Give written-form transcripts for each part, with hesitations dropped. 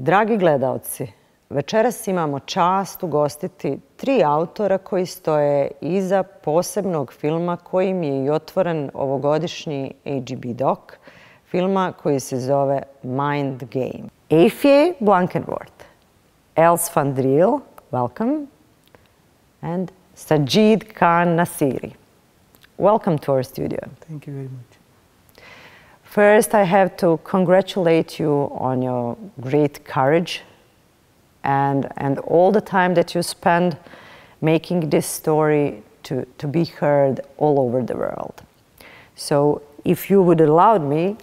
Dragi gledaoci, večeras imamo čast ugostiti 3 autora koji stoje iza posebnog filma kojim je i otvoren ovogodišnji AJB DOC, filma koji se zove Mind Game. Eefje Blankenvoort, Els van Driel, welcome, and Sajid Khan Nasiri. Welcome to our studio. Thank you very much. First, I have to congratulate you on your great courage and all the time that you spend making this story to be heard all over the world. So, if you would allow me,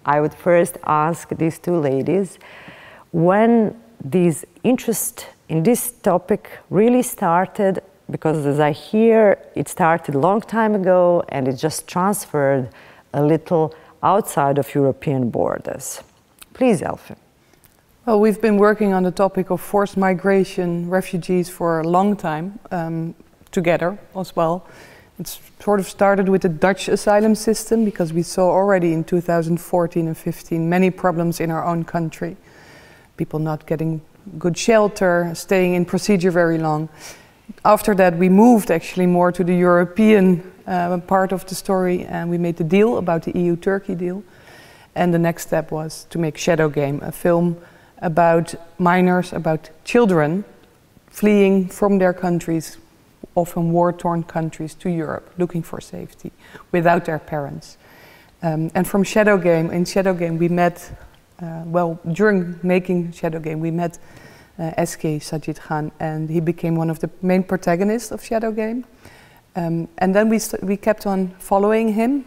I would first ask these 2 ladies when this interest in this topic really started, because as I hear, it started a long time ago and it just transferred a little outside of European borders. Please, Elfie. Well, we've been working on the topic of forced migration, refugees for a long time, together as well. It's sort of started with the Dutch asylum system because we saw already in 2014 and 15 many problems in our own country. People not getting good shelter, staying in procedure very long. After that, we moved actually more to the European part of the story, and we made the deal about the EU-Turkey deal. And the next step was to make Shadow Game, a film about minors, about children fleeing from their countries, often war-torn countries, to Europe, looking for safety without their parents. And from Shadow Game, in Shadow Game we met, during making Shadow Game we met SK Sajid Khan, and he became one of the main protagonists of Shadow Game. And then we kept on following him,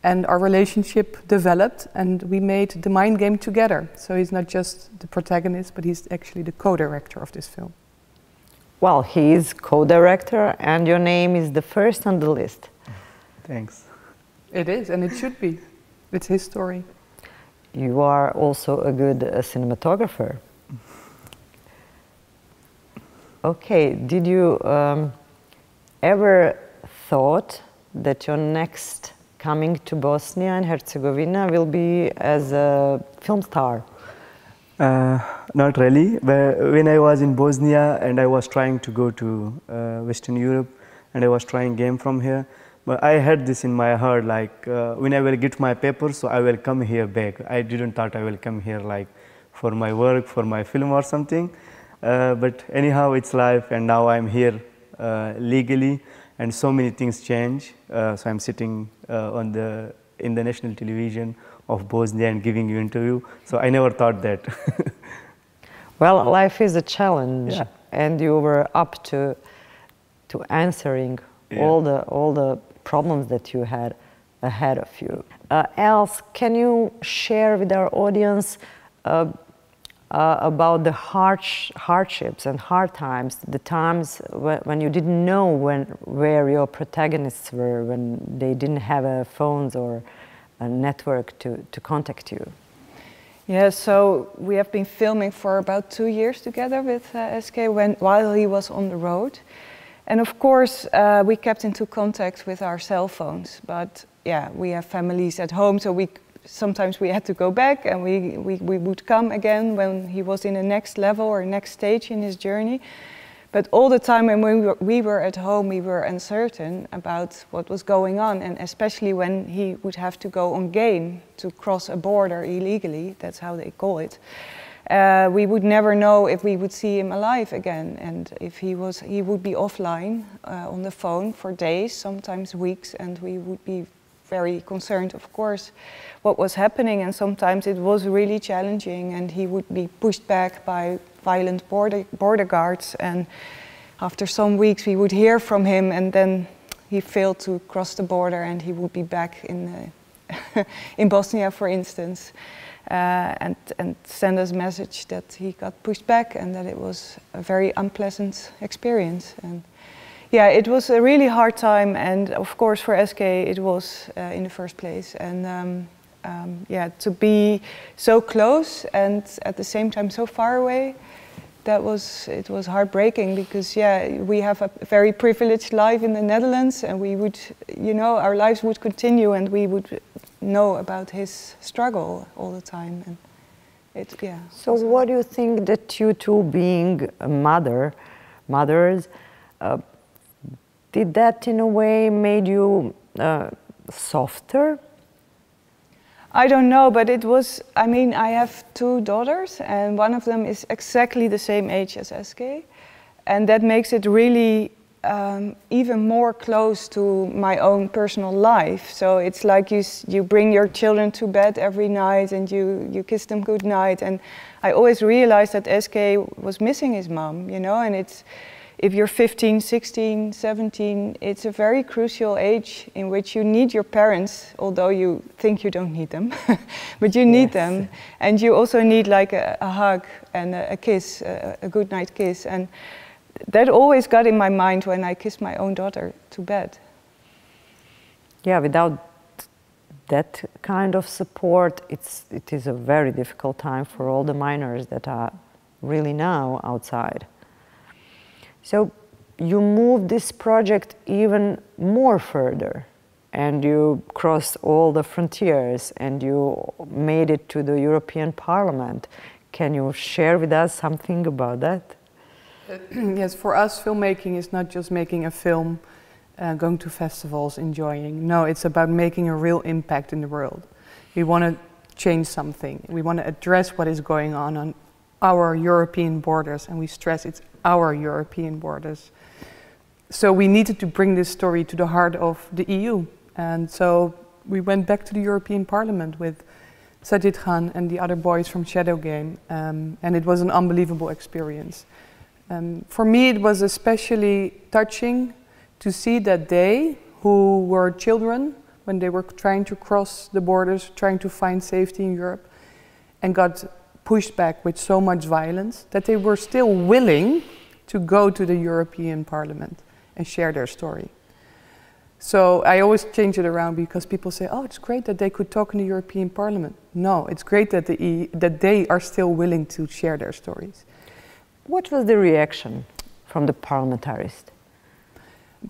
and our relationship developed, and we made the Mind Game together. So he's not just the protagonist, but he's actually the co-director of this film. Well, he is co-director, and your name is the first on the list. Thanks. It is, and it should be. It's his story. You are also a good cinematographer. Okay, did you ever thought that your next coming to Bosnia and Herzegovina will be as a film star? Not really. But when I was in Bosnia and I was trying to go to Western Europe and I was trying game from here, but I had this in my heart, like when I will get my papers, so I will come here back. I didn't thought I will come here like for my work, for my film or something. But anyhow, it's life, and now I'm here legally, and so many things change. So I'm sitting in the national television of Bosnia and giving you interview. So I never thought that. Well, life is a challenge, yeah. And you were up to answering all the problems that you had ahead of you. Els, can you share with our audience about the hardships and hard times, the times when you didn't know where your protagonists were, when they didn't have phones or a network to contact you? Yeah, so we have been filming for about 2 years together with SK while he was on the road. And of course, we kept into contact with our cell phones. But yeah, we have families at home, so sometimes we had to go back, and we would come again when he was in the next level or next stage in his journey. But all the time when we were at home, we were uncertain about what was going on, and especially when he would have to go on game to cross a border illegally, that's how they call it. We would never know if we would see him alive again, and if he would be offline on the phone for days, sometimes weeks, and we would be very concerned, of course, what was happening, and sometimes it was really challenging, and he would be pushed back by violent border guards, and after some weeks we would hear from him, and then he failed to cross the border, and he would be back in Bosnia, for instance, and send us a message that he got pushed back and that it was a very unpleasant experience. And yeah, it was a really hard time, and of course for SK it was in the first place. And yeah, to be so close and at the same time so far away, it was heartbreaking, because yeah, we have a very privileged life in the Netherlands, and we would, you know, our lives would continue, and we would know about his struggle all the time. And Yeah. So what do you think that you two being mothers, did that in a way made you softer? I don't know, but it was, I mean, I have 2 daughters and one of them is exactly the same age as SK. And that makes it really even more close to my own personal life. So it's like you bring your children to bed every night and you kiss them good night. And I always realized that SK was missing his mom, you know, and it's, if you're 15, 16, 17, it's a very crucial age in which you need your parents, although you think you don't need them, but you need them. And you also need like a hug and a kiss, a good night kiss. And that always got in my mind when I kissed my own daughter to bed. Yeah, without that kind of support, it is a very difficult time for all the minors that are really now outside. So you moved this project even more further and you crossed all the frontiers and you made it to the European Parliament. Can you share with us something about that? Yes, for us filmmaking is not just making a film, going to festivals, enjoying. No, it's about making a real impact in the world. We want to change something. We want to address what is going on our European borders, and we stress it's our European borders. So we needed to bring this story to the heart of the EU. And so we went back to the European Parliament with Sajid Khan and the other boys from Shadow Game, and it was an unbelievable experience. For me it was especially touching to see that they, who were children when they were trying to cross the borders, trying to find safety in Europe, and got pushed back with so much violence, that they were still willing to go to the European Parliament and share their story. So I always change it around because people say, oh, it's great that they could talk in the European Parliament. No, it's great that, that they are still willing to share their stories. What was the reaction from the parliamentarians?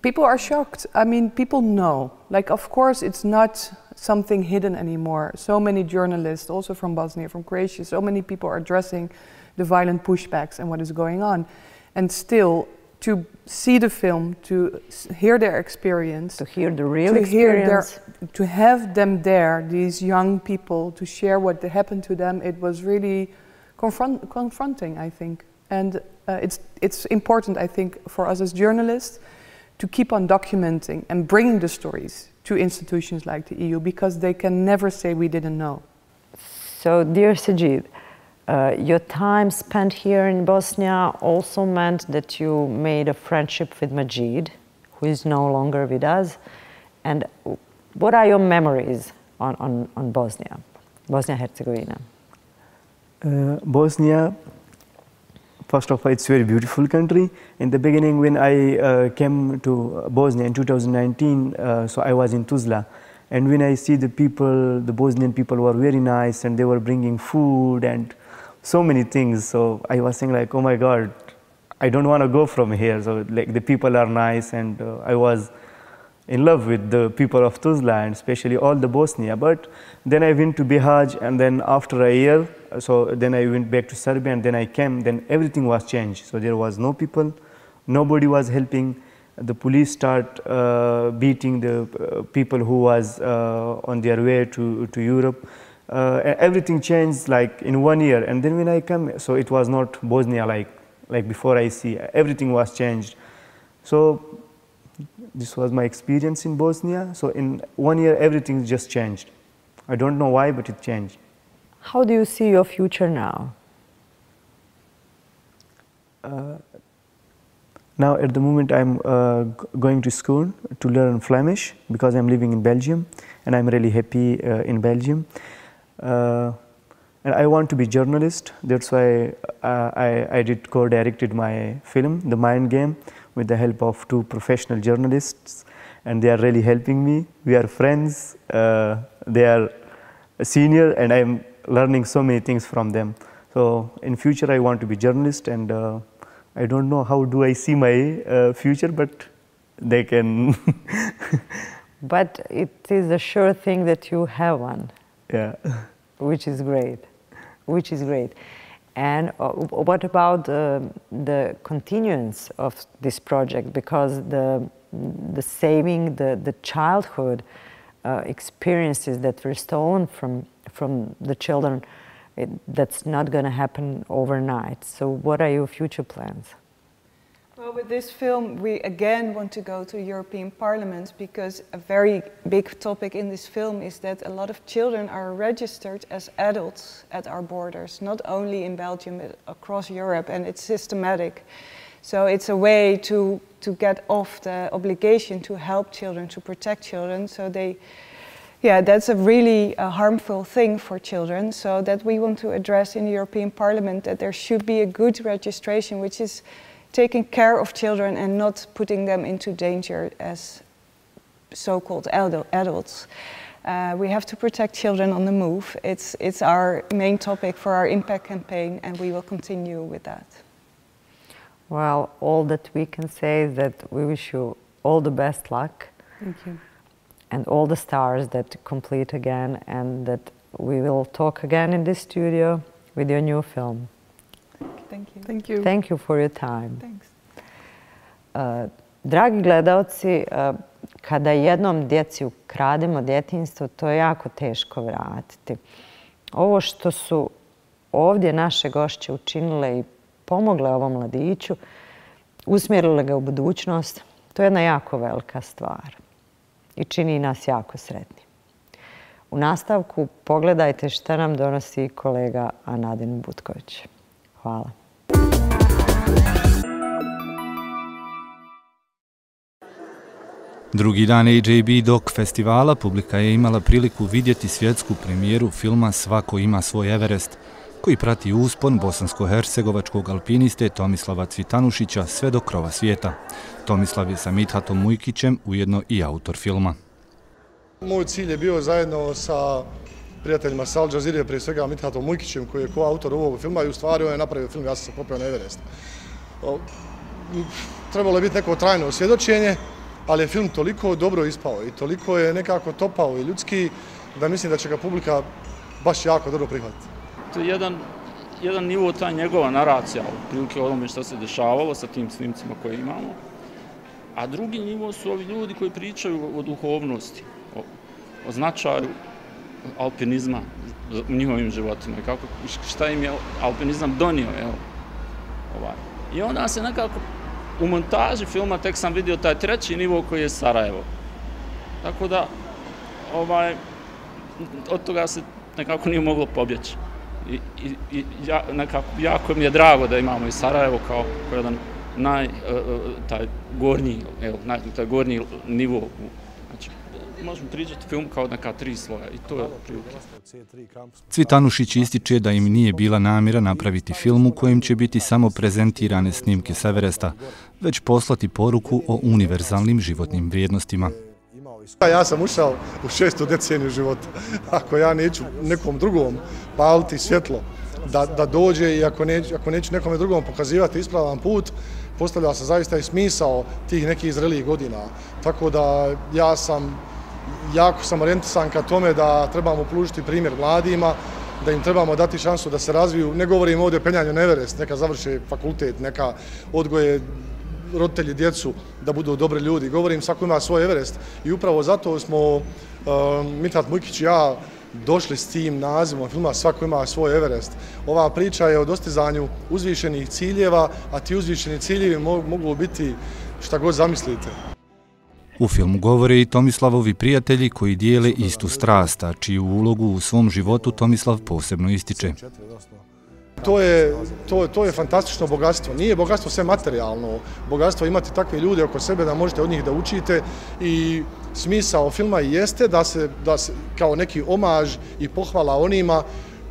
People are shocked. I mean, people know. Like, of course, it's not something hidden anymore. So many journalists, also from Bosnia, from Croatia, so many people are addressing the violent pushbacks and what is going on. And still, to see the film, to hear their experience, to hear the real experience, to have them there, these young people, to share what happened to them, it was really confronting, I think. And it's important, I think, for us as journalists to keep on documenting and bringing the stories to institutions like the EU, because they can never say we didn't know. So, dear Sajid, your time spent here in Bosnia also meant that you made a friendship with Majid, who is no longer with us. And what are your memories on Bosnia, Bosnia-Herzegovina? Bosnia, first of all, it's a very beautiful country. In the beginning, when I came to Bosnia in 2019, so I was in Tuzla. And when I see the people, the Bosnian people were very nice and they were bringing food and so many things. So I was saying like, oh my God, I don't want to go from here. So like the people are nice, and I was in love with the people of Tuzla and especially all the Bosnia. But then I went to BHRT, and then after a year, so then I went back to Serbia, and then I came, then everything was changed. So there was no people, nobody was helping. The police start beating the people who was on their way to Europe. Everything changed like in 1 year. And then when I come, so it was not Bosnia like before I see, everything was changed. So this was my experience in Bosnia. So in 1 year, everything just changed. I don't know why, but it changed. How do you see your future now? Now at the moment I'm going to school to learn Flemish because I'm living in Belgium, and I'm really happy in Belgium. And I want to be a journalist. That's why I did co-directed my film, The Mind Game, with the help of 2 professional journalists, and they are really helping me. We are friends. They are a senior, and I'm learning so many things from them. So in future I want to be a journalist, and I don't know how do I see my future, but they can. But it is a sure thing that you have one. Yeah. Which is great. which is great. And what about the continuance of this project? Because the saving the childhood experiences that were stolen from the children, that's not going to happen overnight. So what are your future plans? Well, with this film, we again want to go to European Parliament, because a very big topic in this film is that a lot of children are registered as adults at our borders, not only in Belgium, but across Europe, and it's systematic. So it's a way to get off the obligation to help children, to protect children. So that's a really harmful thing for children. So that we want to address in the European Parliament, that there should be a good registration, which is taking care of children and not putting them into danger as so-called adults. We have to protect children on the move. It's our main topic for our impact campaign, and we will continue with that. Well, all that we can say is that we wish you all the best luck. Thank you. And all the stars that complete again, and that we will talk again in this studio with your new film. Thank you. Thank you. Thank you for your time. Thanks. Dragi gledalci, kada jednom djeci ukrademo djetinjstvo, to je jako teško vratiti. Ovo što su ovdje naše gošće učinile i pomogle ovom mladiću, usmjerile ga u budućnost, to je jedna jako velika stvar i čini nas jako sretni. U nastavku pogledajte šta nam donosi kolega Anadin Butković. Hvala. Drugi dan AJBDoc festivala publika je imala priliku vidjeti svjetsku premijeru filma Svako ima svoj Everest, koji prati uspon bosansko-hercegovačkog alpiniste Tomislava Cvitanušića sve do krova svijeta. Tomislav je sa Mithatom Mujkićem ujedno i autor filma. Moj cilj je bio zajedno sa prijateljima sa Al Jazeere, prije svega Mithatom Mujkićem, koji je koautor ovog filma, i u stvari on je napravio film, ja sam se popeo na Everest. Trebalo je biti neko trajno svjedočenje, ali je film toliko dobro ispao i toliko je nekako topao i ljudski, da mislim da će ga publika baš jako dobro prihvatiti. To je jedan nivo, ta njegova naracija, prilike onome što se dešavalo sa tim snimcima koje imamo. A drugi nivo su ovi ljudi koji pričaju o duhovnosti, o značaju alpinizma u njihovim životima i šta im je alpinizam donio. I onda se nekako u montaži filma tek sam vidio taj treći nivo koji je Sarajevo. Tako da od toga se nekako nije moglo pobjeći. I jako mi je drago da imamo i Sarajevo kao jedan taj gornji nivo. Znači, možemo pričati film kao neka 3 sloja i to je prilike. Cvitanušić ističe da im nije bila namjera napraviti film u kojem će biti samo prezentirane snimke s Everesta, već poslati poruku o univerzalnim životnim vrijednostima. Ja sam ušao u 6. deceniju života. Ako ja neću nekom drugom paliti svjetlo da dođe i ako neću nekome drugom pokazivati ispravan put, postavlja se zaista i smisao tih nekih zrelijih godina. Tako da jako sam orijentisan ka tome da trebamo pružiti primjer mladima, da im trebamo dati šansu da se razviju. Ne govorim ovdje o penjanju na Everest, neka završe fakultet, neka odgoje roditelji djecu da budu dobri ljudi. Govorim, svako ima svoj Everest i upravo zato smo Mithat Mujkić i ja došli s tim nazivom filma Svako ima svoj Everest. Ova priča je o dostizanju uzvišenih ciljeva, a ti uzvišeni ciljevi mogu biti šta god zamislite. U filmu govore i Tomislavovi prijatelji koji dijele istu strast, a čiju ulogu u svom životu Tomislav posebno ističe. To je fantastično bogatstvo. Nije bogatstvo sve materijalno. Bogatstvo je imati takve ljude oko sebe da možete od njih da učite i smisao filma jeste da se kao neki omaž i pohvala onima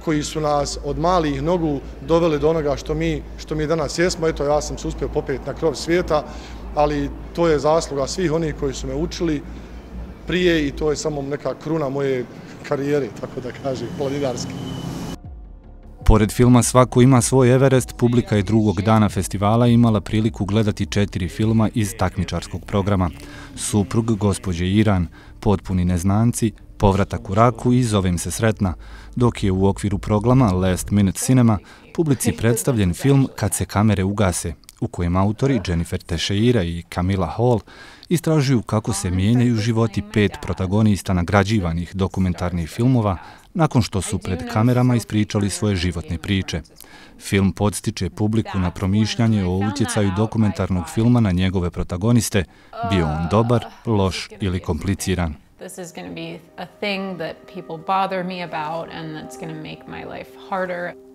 koji su nas od malih nogu doveli do onoga što mi danas jesmo. Eto, ja sam se uspio popeti na krov svijeta, ali to je zasluga svih onih koji su me učili prije i to je samo neka kruna moje karijere, tako da kažem, planinarski. Pored filma Svako ima svoj Everest, publika je drugog dana festivala imala priliku gledati 4 filma iz takmičarskog programa. Suprug gospođe Iran, Potpuni neznanci, Povratak u Raku i Zovem se sretna, dok je u okviru programa Last Minute Cinema publici predstavljen film Kad se kamere ugase, u kojem autori Jennifer Teixeira i Camilla Hall istražuju kako se mijenjaju životi 5 protagonista nagrađivanih dokumentarnih filmova nakon što su pred kamerama ispričali svoje životne priče. Film podstiče publiku na promišljanje o utjecaju dokumentarnog filma na njegove protagoniste, bio on dobar, loš ili kompliciran. This is going to be a thing that people bother me about and that's going to make my life harder.